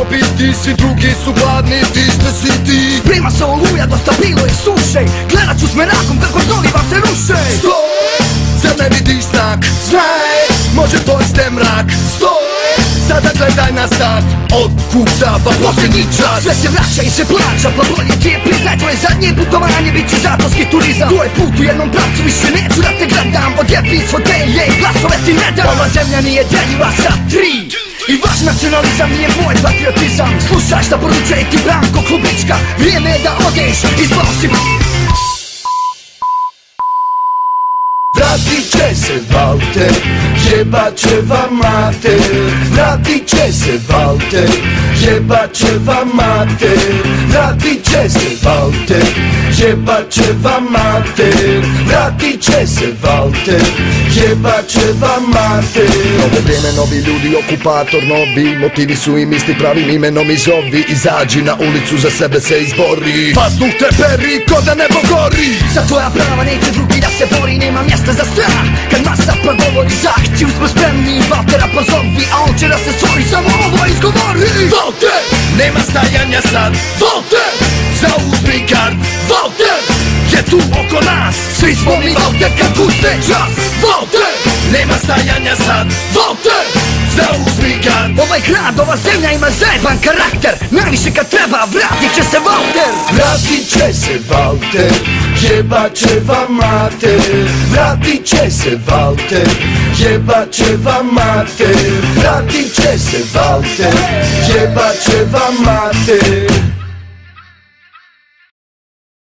biti, svi drugi su gladni, ti ste siti. Sprema se oluja, dosta bilo je suše, gledat ću s merakom kako snovi vam se ruše. Stoj, zar ne vidiš znak? Znaj, može dojste mrak. Stoj, sada gledaj na start, od kupca pa posljednji čas. Sve se vraća i se plaća, pa bolje ti je priznaj, tvoje zadnje putovanje bit će zatorski turizam. To je put u jednom pravcu, više neću da te gledam, odjebi iz fotelje i glasove ti ne dam. Ova zemlja nije deljiva sa tri, i vaš nacionalizam nije moj patriotizam. Slušaj šta poručuje ti Branko Klubička, vrijeme je da odeš iz Bosima. Vratit će se Valter, jebat će vam mater. Vratit će se Valter, jebat će vam mater. Vratit će se Valter, jebat će vam mater. Vratit će se Valter, jebat će vam mater. Nove vrijeme, novi ljudi, okupator novi, motivi su im isti, pravim imenom i zovi. Izađi na ulicu, za sebe se izbori, vazduh te peri ko da nebo gori. Za tvoja prava neće drugi da se bori, nema mjesta za strah. Kad masa progovori za akciju smo spremni, Valtera pozovi, a on će da se stvori, samo ovo izgovori. Valter, nema stajanja sad. Valter, zauzmi gard. Valter, je tu oko nas, svi smo mi Valter kad kucne čas. Valter, nema stajanja sad. Valter, zauzmi gard. Ovaj grad, ova zemlja ima zajeban karakter, najviše kad treba vratit će se Valter. Vratit će se Valter, jebat će vam mater. Vratit će se Valter, jebat će vam mater. Vratit će se Valter, jebat će vam mater.